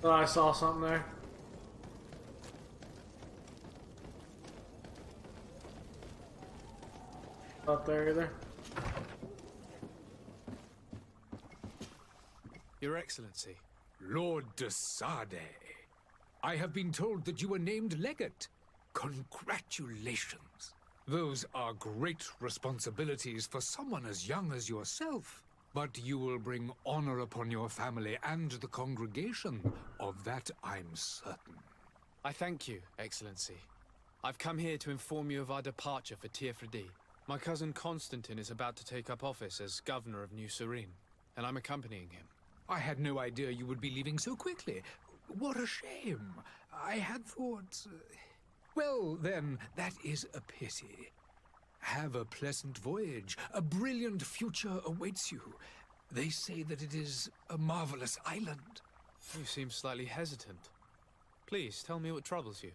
Oh, I saw something there. Not there either. Your Excellency. Lord de Sade, I have been told that you were named legate. Congratulations. Those are great responsibilities for someone as young as yourself. But you will bring honor upon your family and the congregation. Of that I'm certain. I thank you, Excellency. I've come here to inform you of our departure for Tirfredi. My cousin Constantine is about to take up office as governor of New Serene, and I'm accompanying him. I had no idea you would be leaving so quickly. What a shame. I had thought... Well, then, that is a pity. Have a pleasant voyage. A brilliant future awaits you. They say that it is a marvelous island. You seem slightly hesitant. Please, tell me what troubles you.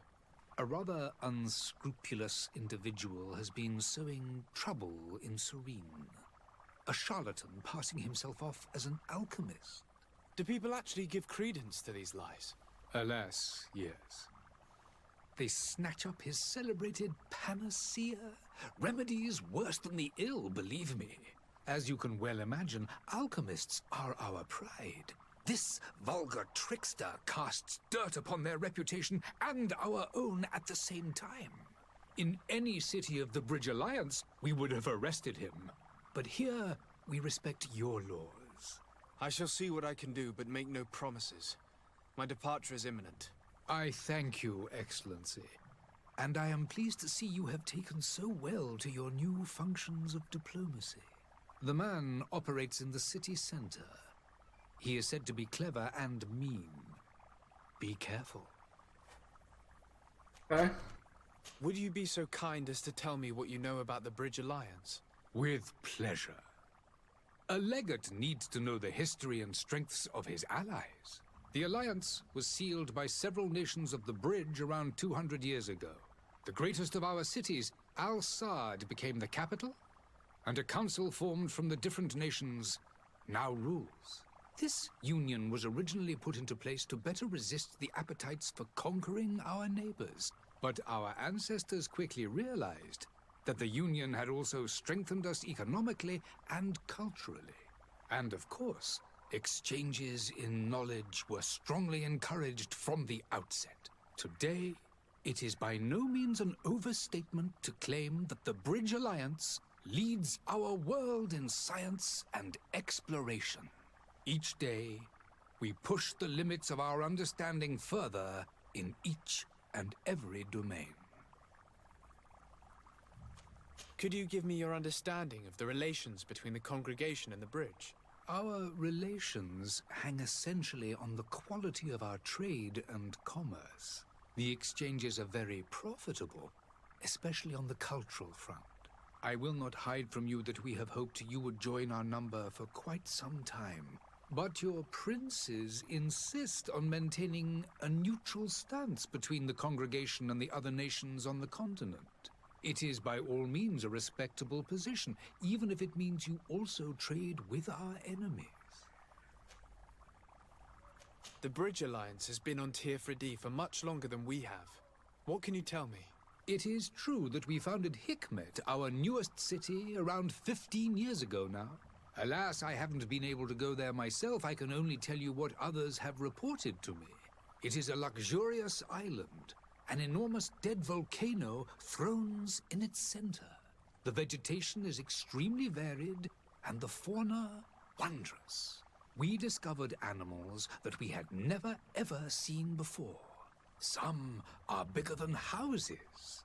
A rather unscrupulous individual has been sowing trouble in Serene. A charlatan passing himself off as an alchemist. Do people actually give credence to these lies? Alas, yes. They snatch up his celebrated panacea. Remedies worse than the ill, believe me. As you can well imagine, alchemists are our pride. This vulgar trickster casts dirt upon their reputation and our own at the same time. In any city of the Bridge Alliance, we would have arrested him. But here, we respect your laws. I shall see what I can do, but make no promises. My departure is imminent. I thank you, Excellency. And I am pleased to see you have taken so well to your new functions of diplomacy. The man operates in the city center. He is said to be clever and mean. Be careful. Okay. Would you be so kind as to tell me what you know about the Bridge Alliance? With pleasure. A legate needs to know the history and strengths of his allies. The alliance was sealed by several nations of the Bridge around 200 years ago. The greatest of our cities, Al-Saad, became the capital, and a council formed from the different nations now rules. This union was originally put into place to better resist the appetites for conquering our neighbors. But our ancestors quickly realized that the union had also strengthened us economically and culturally. And of course, exchanges in knowledge were strongly encouraged from the outset. Today, it is by no means an overstatement to claim that the Bridge Alliance leads our world in science and exploration. Each day, we push the limits of our understanding further in each and every domain. Could you give me your understanding of the relations between the congregation and the Bridge? Our relations hang essentially on the quality of our trade and commerce. The exchanges are very profitable, especially on the cultural front. I will not hide from you that we have hoped you would join our number for quite some time. But your princes insist on maintaining a neutral stance between the congregation and the other nations on the continent. It is by all means a respectable position, even if it means you also trade with our enemies. The Bridge Alliance has been on Tirfredi for much longer than we have. What can you tell me? It is true that we founded Hikmet, our newest city, around 15 years ago now. Alas, I haven't been able to go there myself. I can only tell you what others have reported to me. It is a luxurious island. An enormous dead volcano thrones in its center. The vegetation is extremely varied, and the fauna wondrous. We discovered animals that we had never ever seen before. Some are bigger than houses.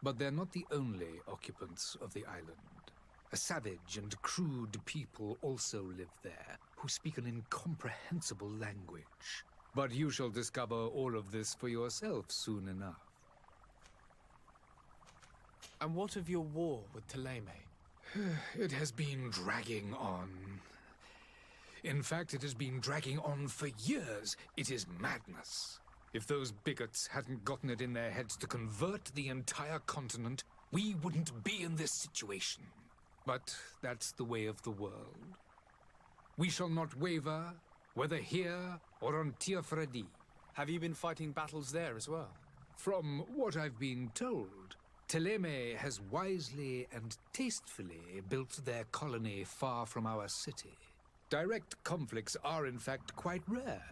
But they're not the only occupants of the island. A savage and crude people also live there, who speak an incomprehensible language. But you shall discover all of this for yourself soon enough. And what of your war with Thélème? It has been dragging on. In fact, it has been dragging on for years. It is madness. If those bigots hadn't gotten it in their heads to convert the entire continent, we wouldn't be in this situation. But that's the way of the world. We shall not waver whether here or on Teofredi. Have you been fighting battles there as well? From what I've been told, Thélème has wisely and tastefully built their colony far from our city. Direct conflicts are in fact quite rare,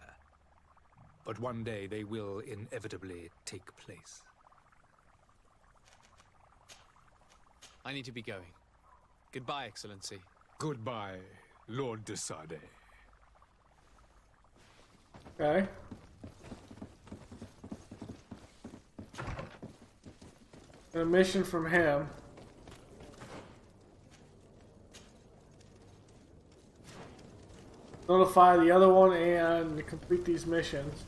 but one day they will inevitably take place. I need to be going. Goodbye, Excellency. Goodbye, Lord de Sade. Okay. A mission from him. Notify the other one and complete these missions.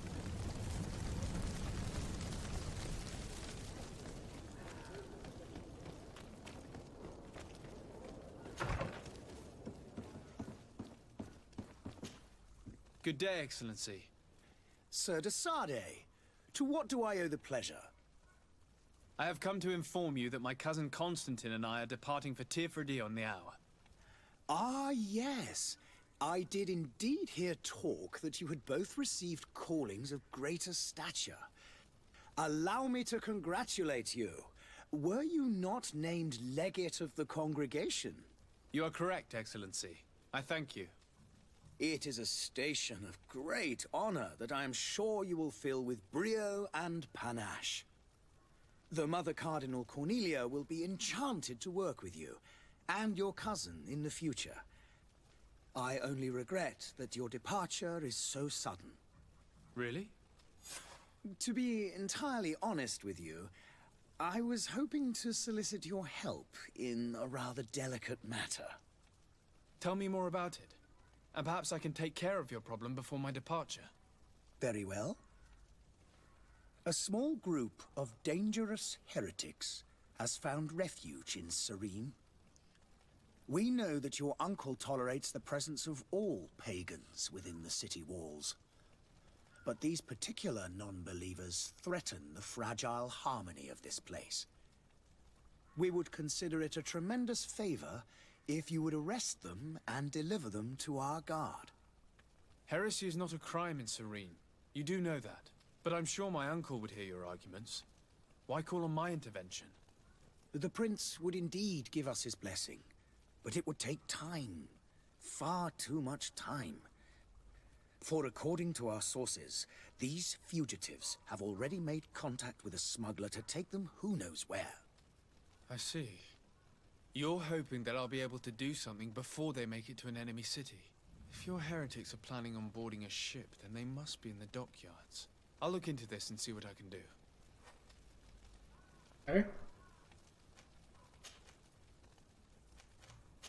Good day, Excellency. Sir de Sade, to what do I owe the pleasure? I have come to inform you that my cousin Constantine and I are departing for Teofredi on the hour. Ah, yes. I did indeed hear talk that you had both received callings of greater stature. Allow me to congratulate you. Were you not named legate of the congregation? You are correct, Excellency. I thank you. It is a station of great honor that I am sure you will fill with brio and panache. The Mother Cardinal Cornelia will be enchanted to work with you, and your cousin in the future. I only regret that your departure is so sudden. Really? To be entirely honest with you, I was hoping to solicit your help in a rather delicate matter. Tell me more about it, and perhaps I can take care of your problem before my departure. Very well. A small group of dangerous heretics has found refuge in Serene. We know that your uncle tolerates the presence of all pagans within the city walls. But these particular non-believers threaten the fragile harmony of this place. We would consider it a tremendous favor if you would arrest them and deliver them to our guard. Heresy is not a crime in Serene. You do know that. But I'm sure my uncle would hear your arguments. Why call on my intervention? The prince would indeed give us his blessing, but it would take time. Far too much time. For according to our sources, these fugitives have already made contact with a smuggler to take them who knows where. I see. You're hoping that I'll be able to do something before they make it to an enemy city. If your heretics are planning on boarding a ship, then they must be in the dockyards. I'll look into this and see what I can do. Okay.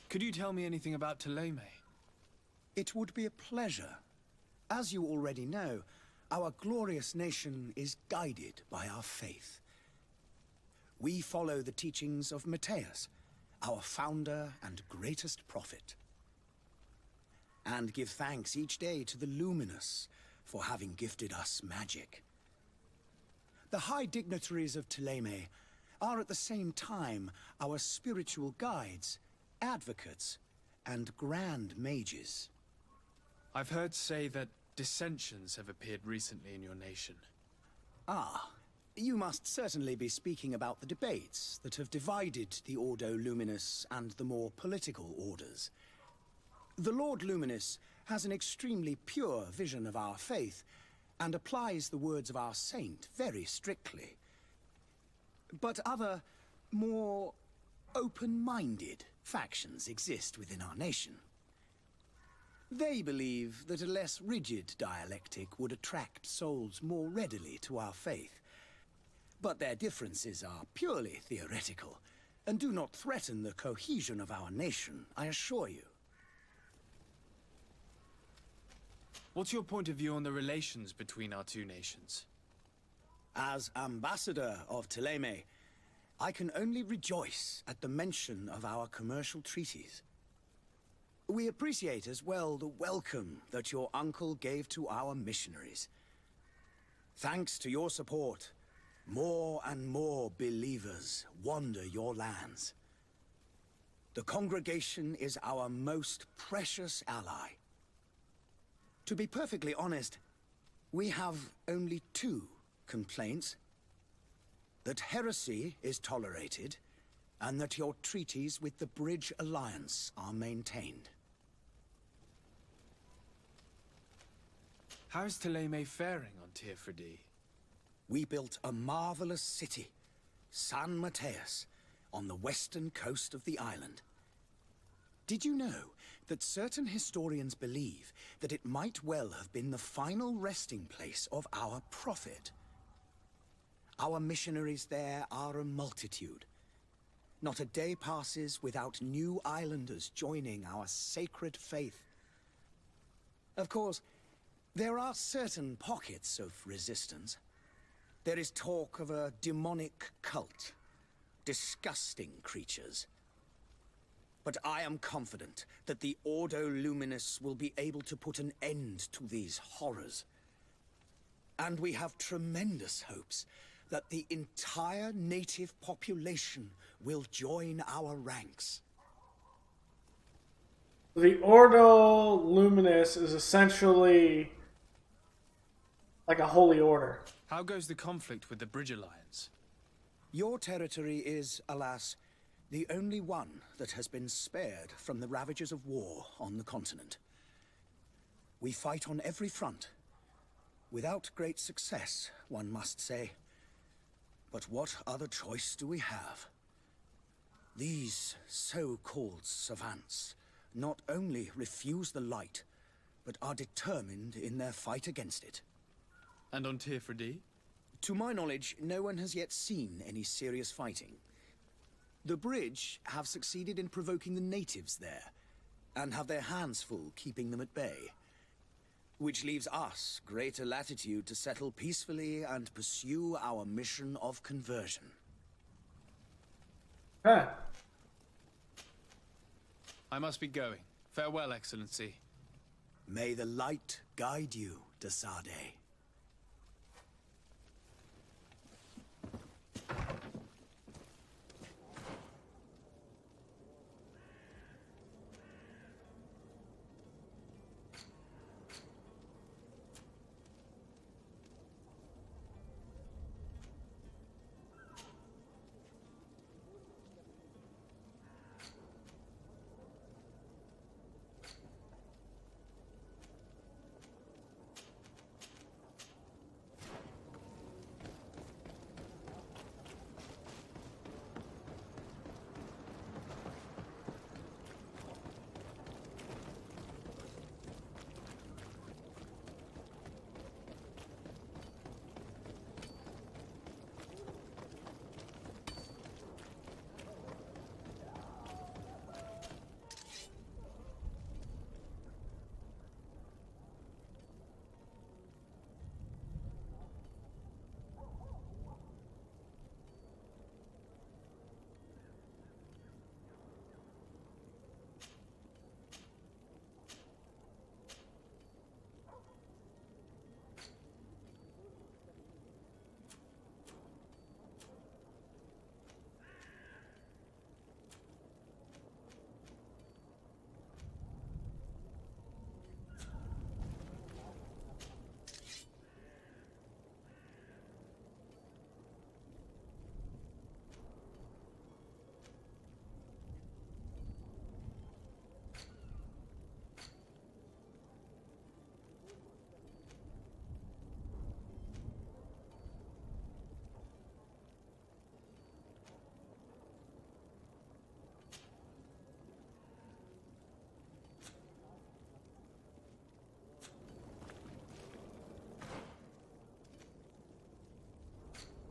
Could you tell me anything about Thélème? It would be a pleasure. As you already know, our glorious nation is guided by our faith. We follow the teachings of Matthias, our founder and greatest prophet, and give thanks each day to the Luminous for having gifted us magic. The high dignitaries of Thélème are at the same time our spiritual guides, advocates, and grand mages. I've heard say that dissensions have appeared recently in your nation. Ah, you must certainly be speaking about the debates that have divided the Ordo Luminous and the more political orders. The Lord Luminous has an extremely pure vision of our faith and applies the words of our saint very strictly. But other, more open-minded factions exist within our nation. They believe that a less rigid dialectic would attract souls more readily to our faith. But their differences are purely theoretical and do not threaten the cohesion of our nation, I assure you. What's your point of view on the relations between our two nations? As ambassador of Thélème, I can only rejoice at the mention of our commercial treaties. We appreciate as well the welcome that your uncle gave to our missionaries. Thanks to your support, more and more believers wander your lands. The congregation is our most precious ally. To be perfectly honest, we have only two complaints. That heresy is tolerated, and that your treaties with the Bridge Alliance are maintained. How's Thélème faring on Teofredi? We built a marvelous city, San Mateus, on the western coast of the island. Did you know that certain historians believe that it might well have been the final resting place of our prophet? Our missionaries there are a multitude. Not a day passes without new islanders joining our sacred faith. Of course, there are certain pockets of resistance. There is talk of a demonic cult. Disgusting creatures. But I am confident that the Ordo Luminous will be able to put an end to these horrors. And we have tremendous hopes that the entire native population will join our ranks. The Ordo Luminous is essentially like a holy order. How goes the conflict with the Bridge Alliance? Your territory is, alas, the only one that has been spared from the ravages of war on the continent. We fight on every front. Without great success, one must say. But what other choice do we have? These so-called savants not only refuse the light, but are determined in their fight against it. And on Teofredi? To my knowledge, no one has yet seen any serious fighting. The Bridge have succeeded in provoking the natives there, and have their hands full keeping them at bay. Which leaves us greater latitude to settle peacefully and pursue our mission of conversion. Huh. I must be going. Farewell, Excellency. May the light guide you, de Sade.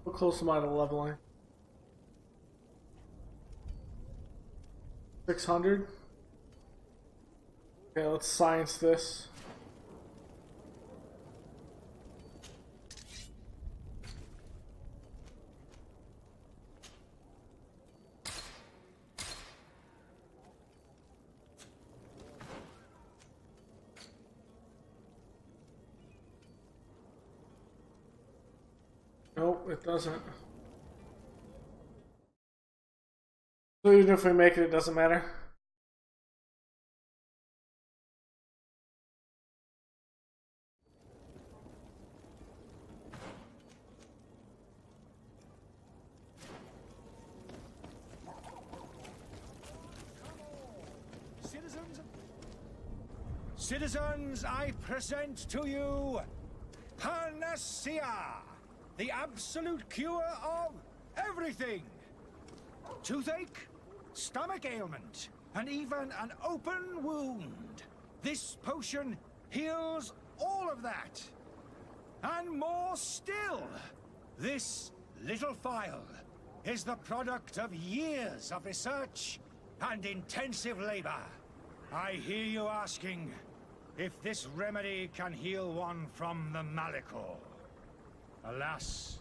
How close am I to leveling? 600? Okay, let's science this. Nope, it doesn't. So even if we make it, it doesn't matter. Citizens, I present to you Panacea, the absolute cure of everything. Toothache, stomach ailment, and even an open wound. This potion heals all of that. And more still, this little phial is the product of years of research and intensive labor. I hear you asking if this remedy can heal one from the Malachor. Alas,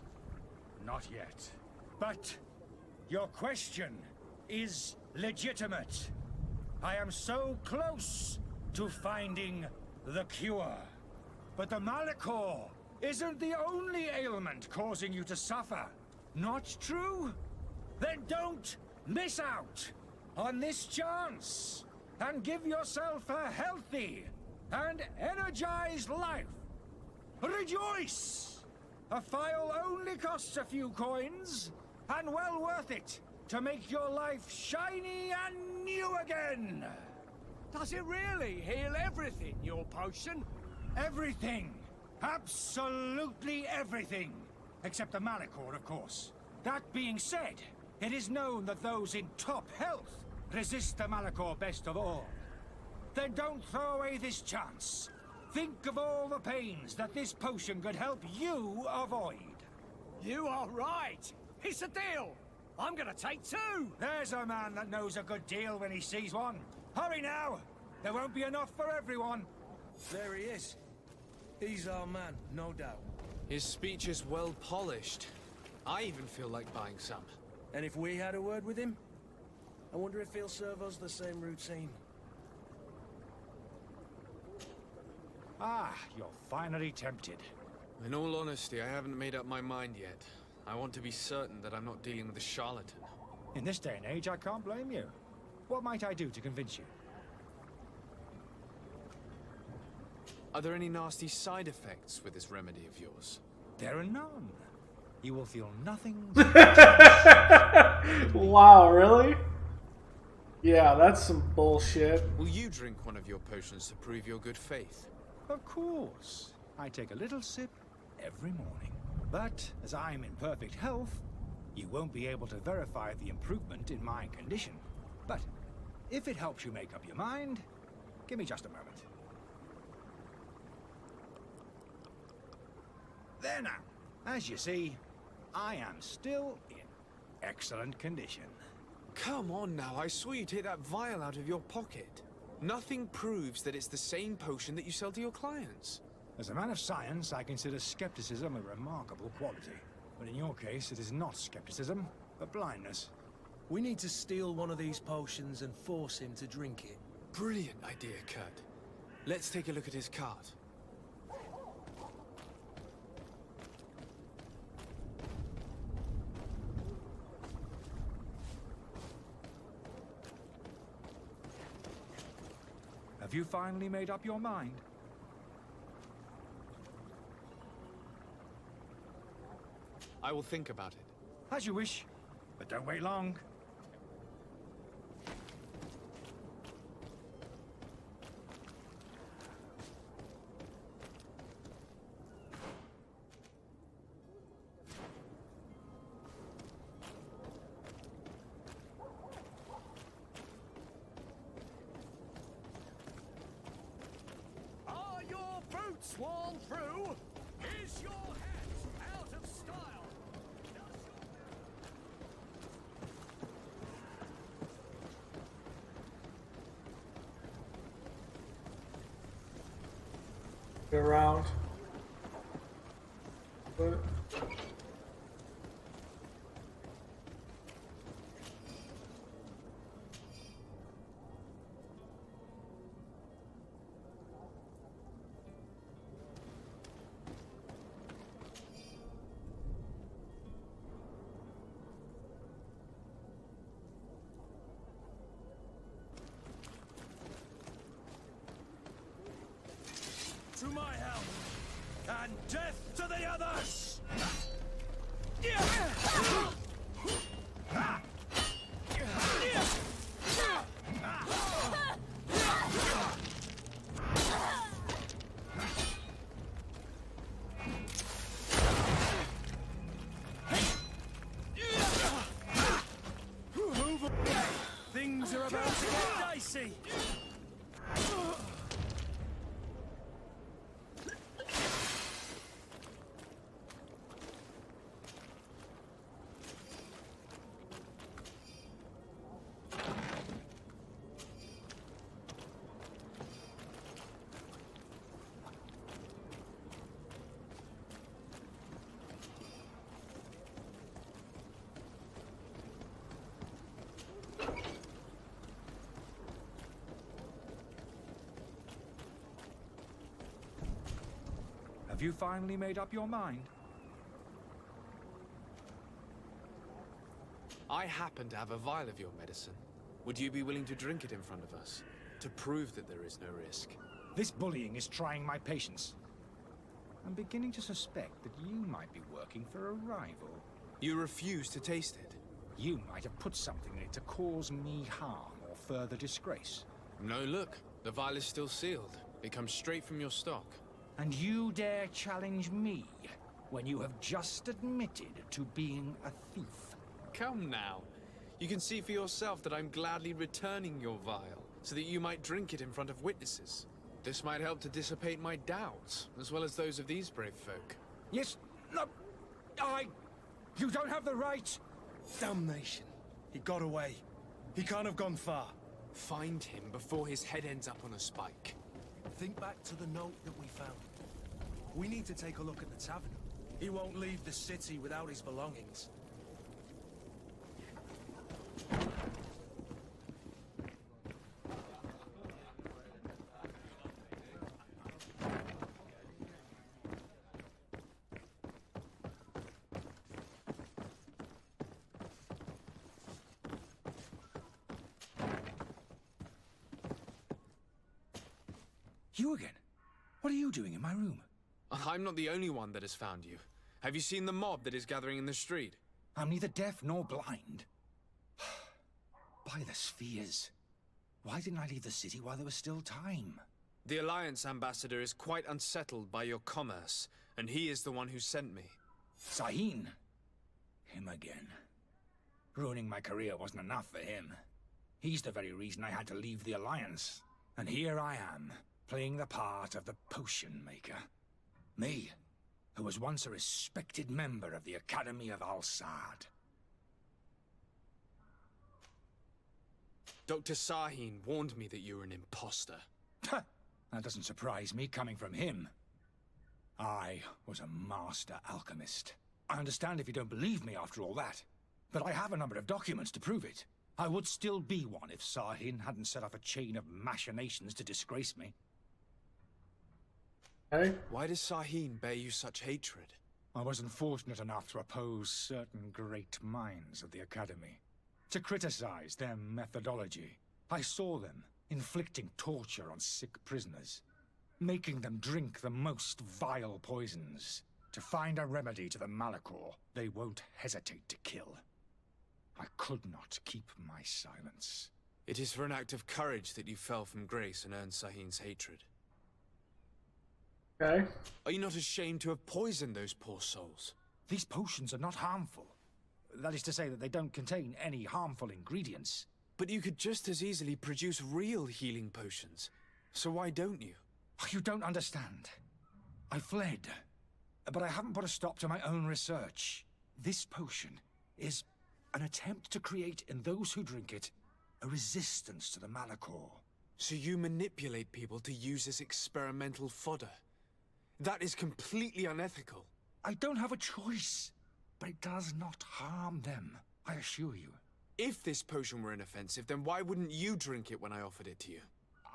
not yet. But your question is legitimate. I am so close to finding the cure. But the Malachor isn't the only ailment causing you to suffer. Not true? Then don't miss out on this chance and give yourself a healthy and energized life. Rejoice! A phial only costs a few coins, and well worth it to make your life shiny and new again. Does it really heal everything, your potion? Everything. Absolutely everything. Except the Malachor, of course. That being said, it is known that those in top health resist the Malachor best of all. Then don't throw away this chance. Think of all the pains that this potion could help you avoid. You are right. It's a deal. I'm gonna take two. There's a man that knows a good deal when he sees one. Hurry now. There won't be enough for everyone. There he is. He's our man, no doubt. His speech is well polished. I even feel like buying some. And if we had a word with him, I wonder if he'll serve us the same routine. Ah, you're finally tempted. In all honesty, I haven't made up my mind yet. I want to be certain that I'm not dealing with a charlatan. In this day and age, I can't blame you. What might I do to convince you? Are there any nasty side effects with this remedy of yours? There are none. You will feel nothing. Wow, really? Yeah, that's some bullshit. Will you drink one of your potions to prove your good faith? Of course. I take a little sip every morning. But as I'm in perfect health, you won't be able to verify the improvement in my condition. But if it helps you make up your mind, give me just a moment. There now. As you see, I am still in excellent condition. Come on now, I saw you take that vial out of your pocket. Nothing proves that it's the same potion that you sell to your clients. As a man of science, I consider skepticism a remarkable quality. But in your case, it is not skepticism, but blindness. We need to steal one of these potions and force him to drink it. Brilliant idea, Kurt. Let's take a look at his cart. Have you finally made up your mind? I will think about it. As you wish, but don't wait long. Are your boots worn through? Is your hat out of style? Go around. What? To my help, and death to the others! see. Have you finally made up your mind? I happen to have a vial of your medicine. Would you be willing to drink it in front of us? To prove that there is no risk? This bullying is trying my patience. I'm beginning to suspect that you might be working for a rival. You refuse to taste it? You might have put something in it to cause me harm or further disgrace. No, look. The vial is still sealed. It comes straight from your stock. And you dare challenge me when you have just admitted to being a thief? Come now. You can see for yourself that I'm gladly returning your vial, so that you might drink it in front of witnesses. This might help to dissipate my doubts, as well as those of these brave folk. Yes, no, you don't have the right. Damnation. He got away. He can't have gone far. Find him before his head ends up on a spike. Think back to the note that we found. We need to take a look at the tavern. He won't leave the city without his belongings. You again? What are you doing in my room? I'm not the only one that has found you. Have you seen the mob that is gathering in the street? I'm neither deaf nor blind. By the spheres. Why didn't I leave the city while there was still time? The Alliance ambassador is quite unsettled by your commerce, and he is the one who sent me. Sahin. Him again. Ruining my career wasn't enough for him. He's the very reason I had to leave the Alliance. And here I am, playing the part of the potion maker. Me, who was once a respected member of the Academy of Al-Sad. Dr. Sahin warned me that you were an imposter. That doesn't surprise me, coming from him. I was a master alchemist. I understand if you don't believe me after all that, but I have a number of documents to prove it. I would still be one if Sahin hadn't set off a chain of machinations to disgrace me. Hey? Why does Sahin bear you such hatred? I wasn't fortunate enough to oppose certain great minds of the Academy, to criticize their methodology. I saw them inflicting torture on sick prisoners, making them drink the most vile poisons. To find a remedy to the Malachor, they won't hesitate to kill. I could not keep my silence. It is for an act of courage that you fell from grace and earned Sahin's hatred. Okay. Are you not ashamed to have poisoned those poor souls? These potions are not harmful. That is to say that they don't contain any harmful ingredients. But you could just as easily produce real healing potions. So why don't you? You don't understand. I fled, but I haven't put a stop to my own research. This potion is an attempt to create in those who drink it a resistance to the Malachor. So you manipulate people to use as experimental fodder. That is completely unethical. I don't have a choice, but it does not harm them, I assure you. If this potion were inoffensive, then why wouldn't you drink it when I offered it to you?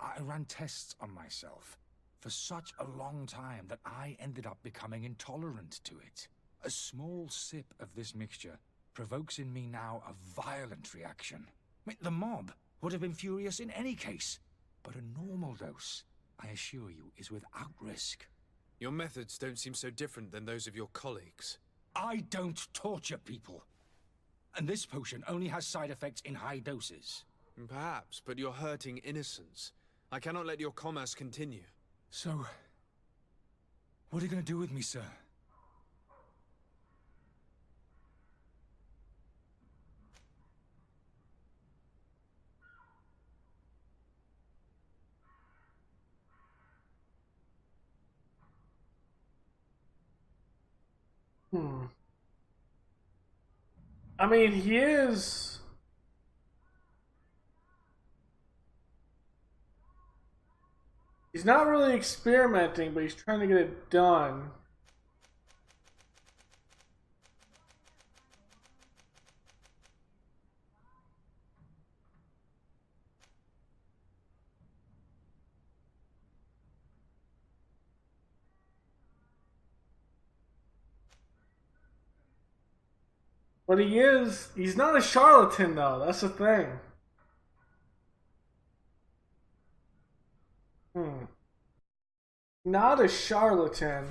I ran tests on myself for such a long time that I ended up becoming intolerant to it. A small sip of this mixture provokes in me now a violent reaction. The mob would have been furious in any case, but a normal dose, I assure you, is without risk. Your methods don't seem so different than those of your colleagues. I don't torture people. And this potion only has side effects in high doses. Perhaps, but you're hurting innocents. I cannot let your commerce continue. So, what are you going to do with me, sir? I mean, he is. He's not really experimenting, but he's trying to get it done. But he's not a charlatan though, that's the thing. Not a charlatan.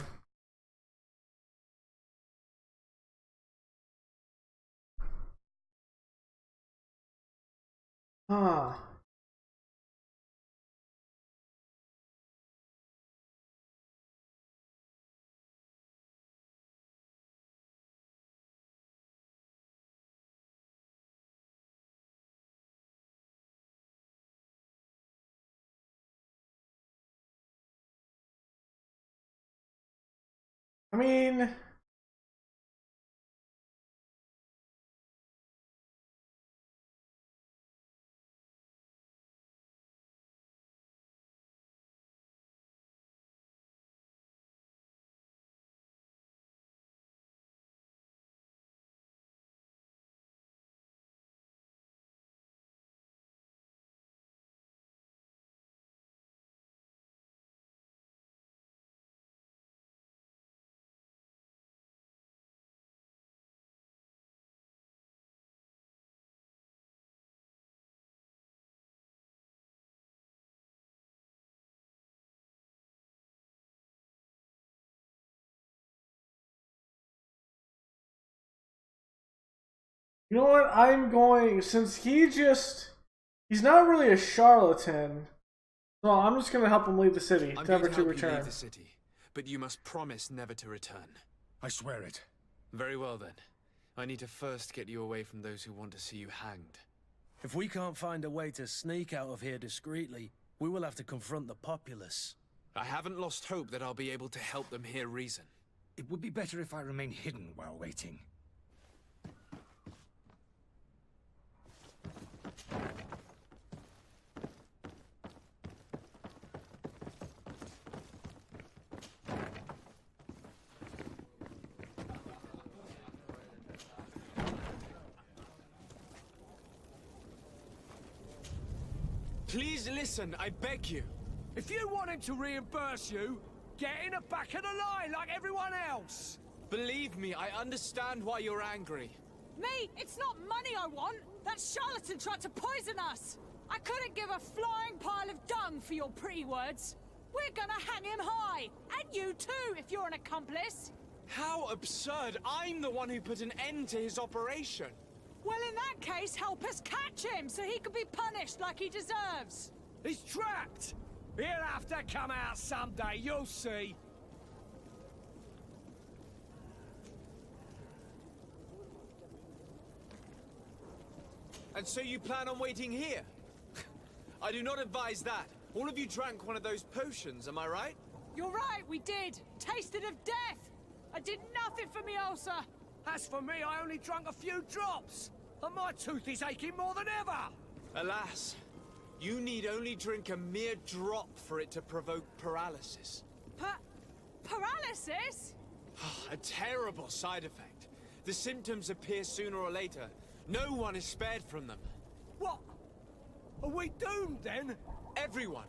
Huh. I mean, you know what? Since he's not really a charlatan, so I'm just gonna help him leave the city, I'm never going to to help you return. leave the city, but you must promise never to return. I swear it. Very well then. I need to first get you away from those who want to see you hanged. If we can't find a way to sneak out of here discreetly, we will have to confront the populace. I haven't lost hope that I'll be able to help them hear reason. It would be better if I remain hidden while waiting. Please listen, I beg you. If you want him to reimburse you, get in the back of the line like everyone else. Believe me, I understand why you're angry. Me? It's not money I want! That charlatan tried to poison us! I couldn't give a flying pile of dung for your pretty words. We're gonna hang him high! And you too, if you're an accomplice! How absurd! I'm the one who put an end to his operation. Well, in that case, help us catch him so he can be punished like he deserves! He's trapped! He'll have to come out someday, you'll see. And so you plan on waiting here? I do not advise that. All of you drank one of those potions, am I right? You're right, we did! Tasted of death! I did nothing for me ulcer! As for me, I only drank a few drops. And my tooth is aching more than ever. Alas, you need only drink a mere drop for it to provoke paralysis. Paralysis? A terrible side effect. The symptoms appear sooner or later. No one is spared from them. What? Are we doomed then? Everyone.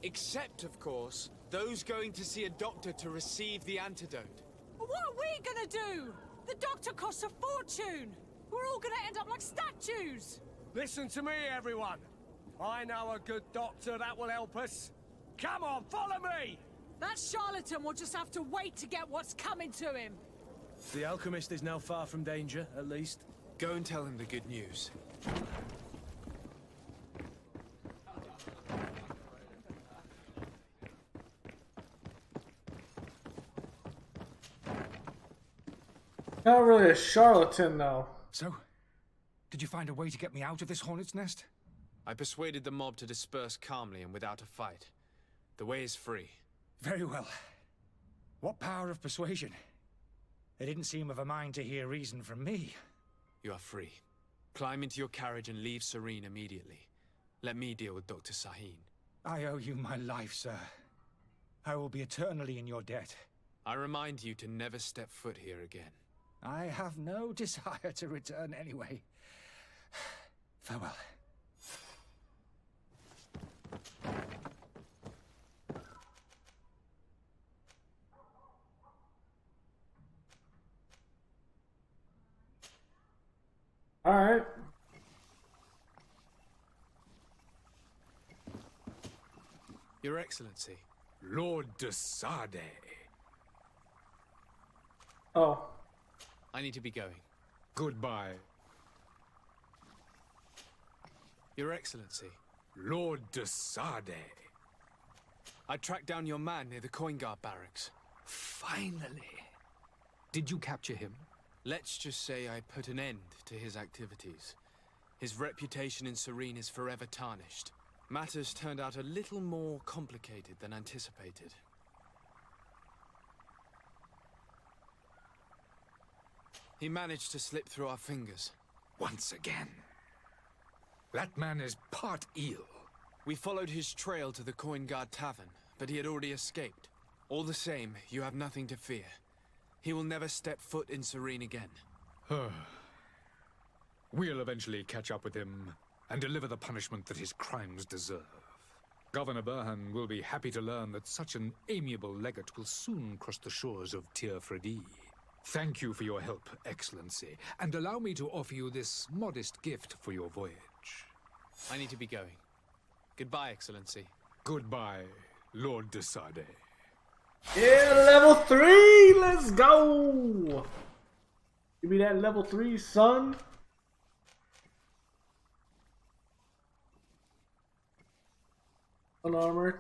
Except, of course, those going to see a doctor to receive the antidote. What are we gonna do? The doctor costs a fortune! We're all gonna end up like statues! Listen to me, everyone. I know a good doctor that will help us. Come on, follow me! That charlatan will just have to wait to get what's coming to him. The alchemist is now far from danger, at least. Go and tell him the good news. Not really a charlatan though. So, did you find a way to get me out of this hornet's nest? I persuaded the mob to disperse calmly and without a fight. The way is free. Very well. What power of persuasion? They didn't seem of a mind to hear reason from me. You are free. Climb into your carriage and leave Serene immediately. Let me deal with Dr. Sahin. I owe you my life, sir. I will be eternally in your debt. I remind you to never step foot here again. I have no desire to return anyway. Farewell. All right. Your Excellency. Lord de Sade. Oh. I need to be going. Goodbye. Your Excellency. Lord de Sade. I tracked down your man near the Coin Guard barracks. Finally. Did you capture him? Let's just say I put an end to his activities. His reputation in Serene is forever tarnished. Matters turned out a little more complicated than anticipated. He managed to slip through our fingers. Once again. That man is part eel. We followed his trail to the Coin Guard Tavern, but he had already escaped. All the same, you have nothing to fear. He will never step foot in Serene again. We'll eventually catch up with him and deliver the punishment that his crimes deserve. Governor Burhan will be happy to learn that such an amiable legate will soon cross the shores of Tir Fredi. Thank you for your help, Excellency, and allow me to offer you this modest gift for your voyage. I need to be going. Goodbye, Excellency. Goodbye, Lord de Sade. Yeah, level 3! Let's go! Give me that level 3, son. Unarmored.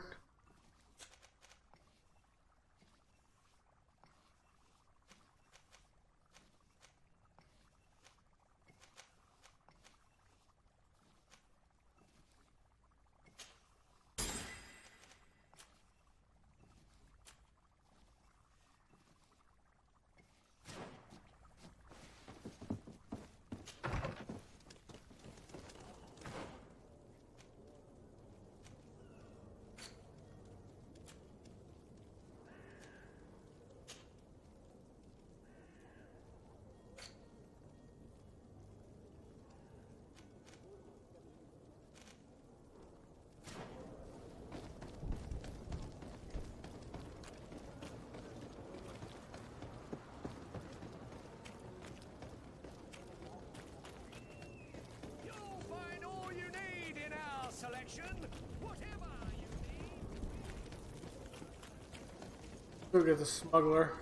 Whatever you need. Go get the smuggler.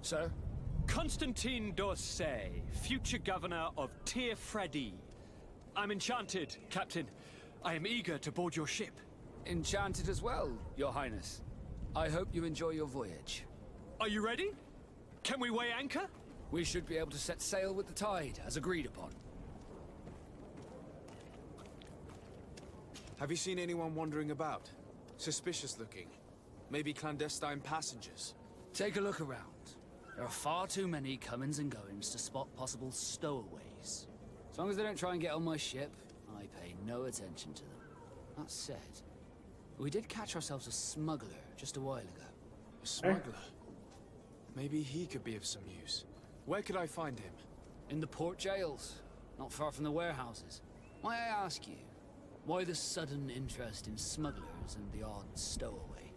Sir? Constantine d'Orsay, future governor of Tir Fredi. I'm enchanted, Captain. I am eager to board your ship. Enchanted as well, Your Highness. I hope you enjoy your voyage. Are you ready? Can we weigh anchor? We should be able to set sail with the tide, as agreed upon. Have you seen anyone wandering about? Suspicious looking. Maybe clandestine passengers. Take a look around. There are far too many comings and goings to spot possible stowaways. As long as they don't try and get on my ship, I pay no attention to them. That said, we did catch ourselves a smuggler just a while ago. A smuggler? Maybe he could be of some use. Where could I find him? In the port jails, not far from the warehouses. May I ask you, why the sudden interest in smugglers and the odd stowaway?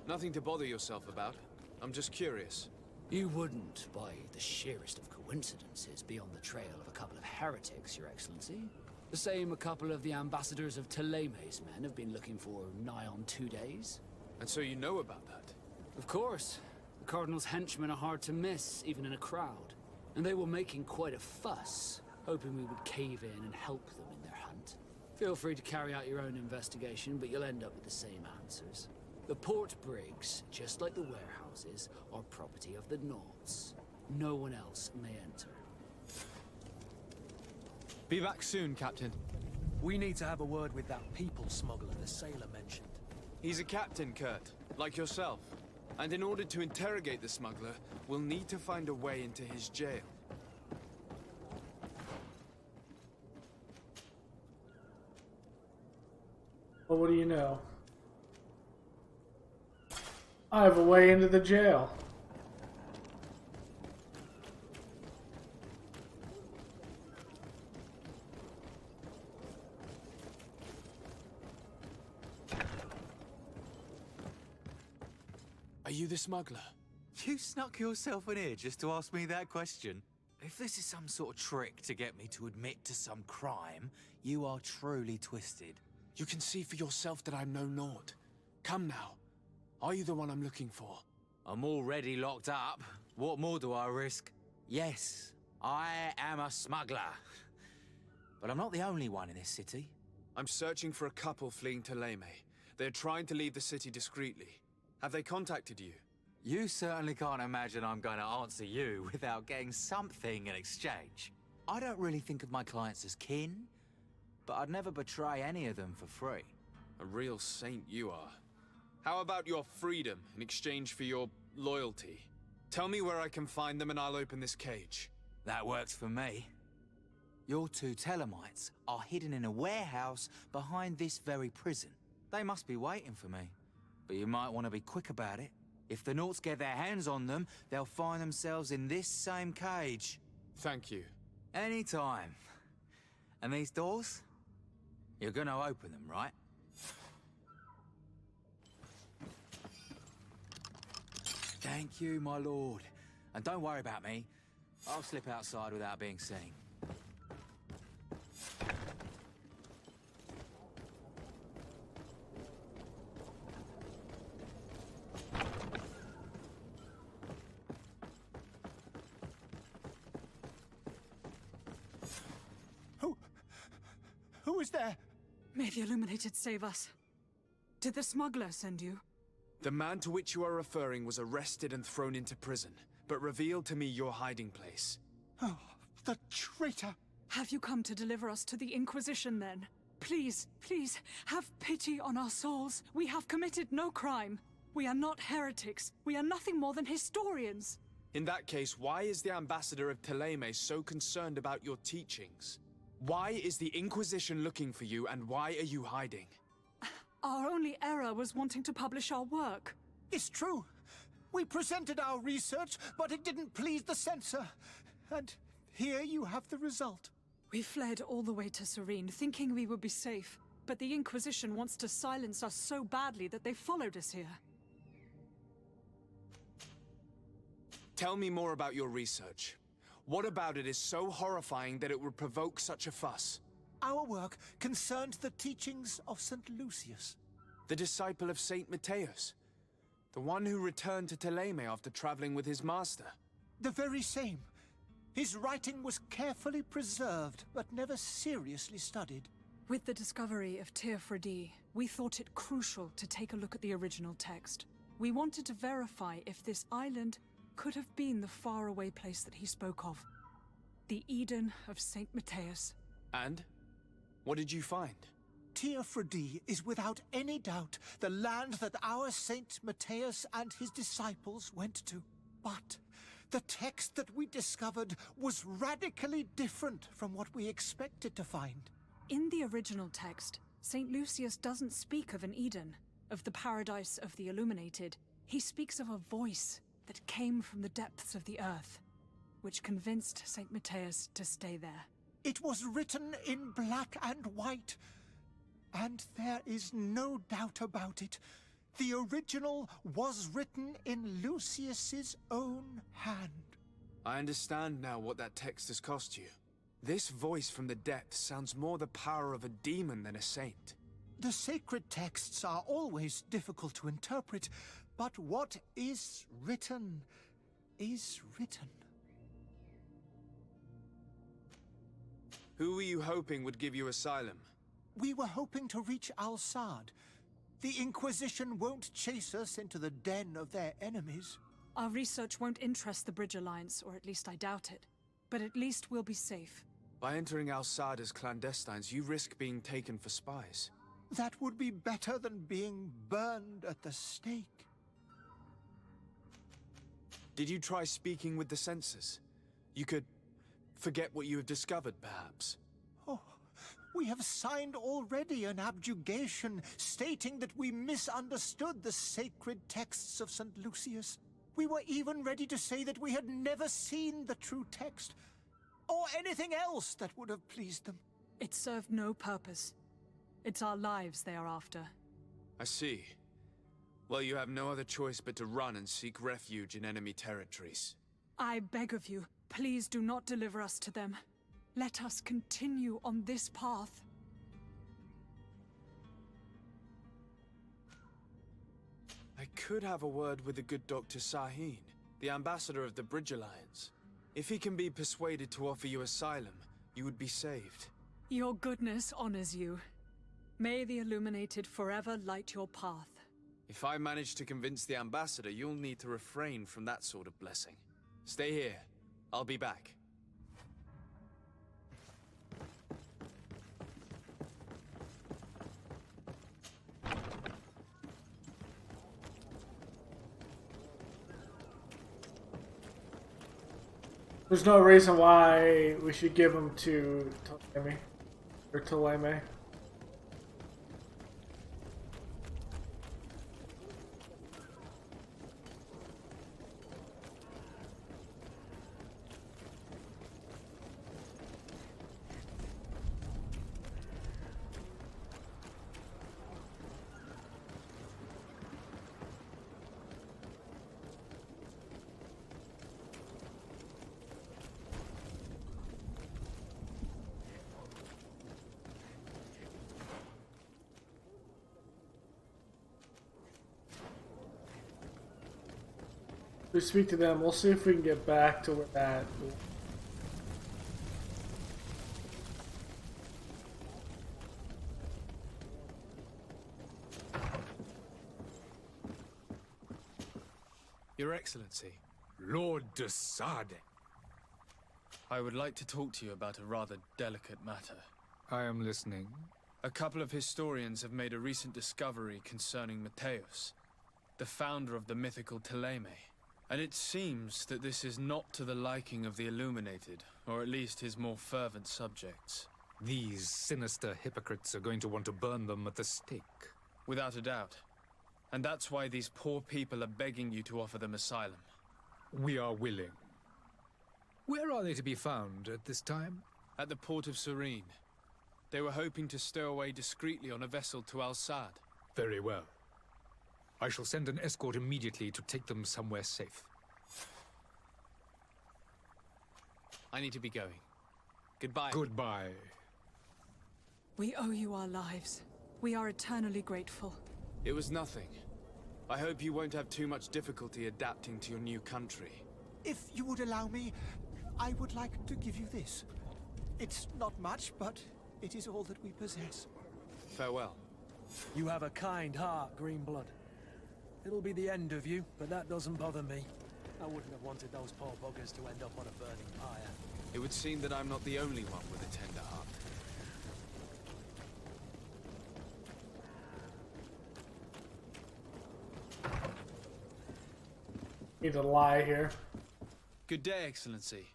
Nothing to bother yourself about. I'm just curious. You wouldn't, by the sheerest of coincidences, be on the trail of a couple of heretics, Your Excellency. The same a couple of the ambassadors of Teleme's men have been looking for nigh on 2 days. And so you know about that? Of course. The Cardinal's henchmen are hard to miss, even in a crowd. And they were making quite a fuss, hoping we would cave in and help them in their hunt. Feel free to carry out your own investigation, but you'll end up with the same answers. The port brigs, just like the warehouses, are property of the Nords. No one else may enter. Be back soon, Captain. We need to have a word with that people smuggler the sailor mentioned. He's a captain, Kurt, like yourself. And in order to interrogate the smuggler, we'll need to find a way into his jail. Well, what do you know? I have a way into the jail. Are you the smuggler? You snuck yourself in here just to ask me that question? If this is some sort of trick to get me to admit to some crime, you are truly twisted. You can see for yourself that I'm no Nord. Come now. Are you the one I'm looking for? I'm already locked up. What more do I risk? Yes, I am a smuggler. But I'm not the only one in this city. I'm searching for a couple fleeing to Leme. They're trying to leave the city discreetly. Have they contacted you? You certainly can't imagine I'm going to answer you without getting something in exchange. I don't really think of my clients as kin, but I'd never betray any of them for free. A real saint you are. How about your freedom in exchange for your loyalty? Tell me where I can find them and I'll open this cage. That works for me. Your two Telemites are hidden in a warehouse behind this very prison. They must be waiting for me. But you might want to be quick about it. If the Nords get their hands on them, they'll find themselves in this same cage. Thank you. Anytime. And these doors? You're gonna open them, right? Thank you, my lord. And don't worry about me. I'll slip outside without being seen. Who is there? May the Illuminated save us. Did the smuggler send you? The man to which you are referring was arrested and thrown into prison, but revealed to me your hiding place. Oh, the traitor! Have you come to deliver us to the Inquisition, then? Please, please, have pity on our souls. We have committed no crime. We are not heretics. We are nothing more than historians. In that case, why is the ambassador of Teleme so concerned about your teachings? Why is the Inquisition looking for you, and why are you hiding? Our only error was wanting to publish our work. It's true. We presented our research, but it didn't please the censor. And here you have the result. We fled all the way to Serene, thinking we would be safe. But the Inquisition wants to silence us so badly that they followed us here. Tell me more about your research. What about it is so horrifying that it would provoke such a fuss? Our work concerned the teachings of St. Lucius. The disciple of Saint Matthias? The one who returned to Teleme after traveling with his master? The very same. His writing was carefully preserved, but never seriously studied. With the discovery of Tir Fredi, we thought it crucial to take a look at the original text. We wanted to verify if this island could have been the faraway place that he spoke of. The Eden of Saint Matthias. And? What did you find? Tir Fredi is without any doubt the land that our Saint Matthias and his disciples went to. But the text that we discovered was radically different from what we expected to find. In the original text, Saint Lucius doesn't speak of an Eden, of the paradise of the Illuminated. He speaks of a voice that came from the depths of the earth, which convinced Saint Matthias to stay there. It was written in black and white, and there is no doubt about it. The original was written in Lucius's own hand. I understand now what that text has cost you. This voice from the depths sounds more the power of a demon than a saint. The sacred texts are always difficult to interpret, but what is written is written. Who were you hoping would give you asylum? We were hoping to reach Al-Sad. The Inquisition won't chase us into the den of their enemies. Our research won't interest the Bridge Alliance, or at least I doubt it. But at least we'll be safe. By entering Al-Sad as clandestines, you risk being taken for spies. That would be better than being burned at the stake. Did you try speaking with the censors? You could forget what you have discovered, perhaps. Oh, we have signed already an abjugation stating that we misunderstood the sacred texts of St. Lucius. We were even ready to say that we had never seen the true text, or anything else that would have pleased them. It served no purpose. It's our lives they are after. I see. Well, you have no other choice but to run and seek refuge in enemy territories. I beg of you, please do not deliver us to them. Let us continue on this path. I could have a word with the good Dr. Sahin, the ambassador of the Bridge Alliance. If he can be persuaded to offer you asylum, you would be saved. Your goodness honors you. May the Illuminated forever light your path. If I manage to convince the ambassador, you'll need to refrain from that sort of blessing. Stay here. I'll be back. There's no reason why we should give him to Ptolemy. Or Ptolemy. We speak to them. We'll see if we can get back to where that. Your Excellency. Lord de Sade. I would like to talk to you about a rather delicate matter. I am listening. A couple of historians have made a recent discovery concerning Mateus, the founder of the mythical Ptolemy. And it seems that this is not to the liking of the Illuminated, or at least his more fervent subjects. These sinister hypocrites are going to want to burn them at the stake. Without a doubt. And that's why these poor people are begging you to offer them asylum. We are willing. Where are they to be found at this time? At the port of Serene. They were hoping to stow away discreetly on a vessel to Al-Sad. Very well. I shall send an escort immediately to take them somewhere safe. I need to be going. Goodbye. Goodbye. We owe you our lives. We are eternally grateful. It was nothing. I hope you won't have too much difficulty adapting to your new country. If you would allow me, I would like to give you this. It's not much, but it is all that we possess. Farewell. You have a kind heart, Greenblood. It'll be the end of you, but that doesn't bother me. I wouldn't have wanted those poor buggers to end up on a burning pyre. It would seem that I'm not the only one with a tender heart. Need to lie here. Good day, Excellency.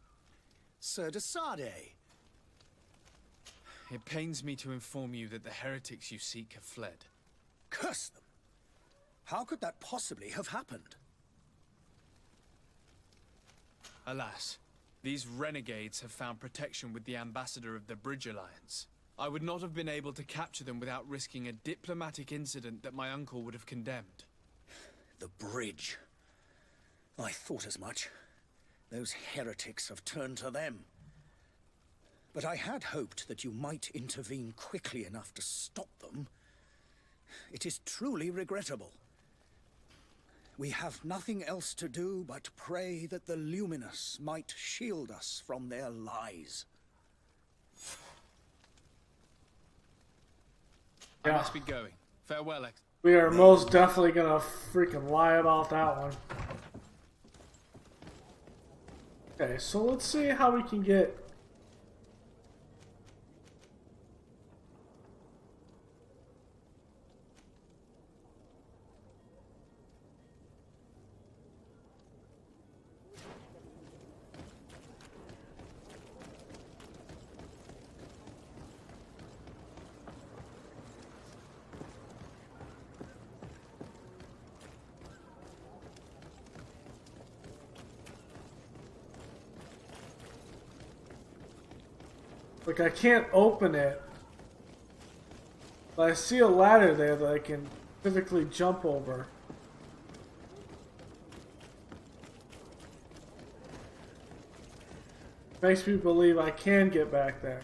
Sir de Sade. It pains me to inform you that the heretics you seek have fled. Curse them! How could that possibly have happened? Alas, these renegades have found protection with the ambassador of the Bridge Alliance. I would not have been able to capture them without risking a diplomatic incident that my uncle would have condemned. The bridge. I thought as much. Those heretics have turned to them. But I had hoped that you might intervene quickly enough to stop them. It is truly regrettable. We have nothing else to do but pray that the Luminous might shield us from their lies. I must be going. Farewell, We are most definitely gonna freaking lie about that one. Okay, so let's see how we can get... Like, I can't open it, but I see a ladder there that I can physically jump over. Makes me believe I can get back there.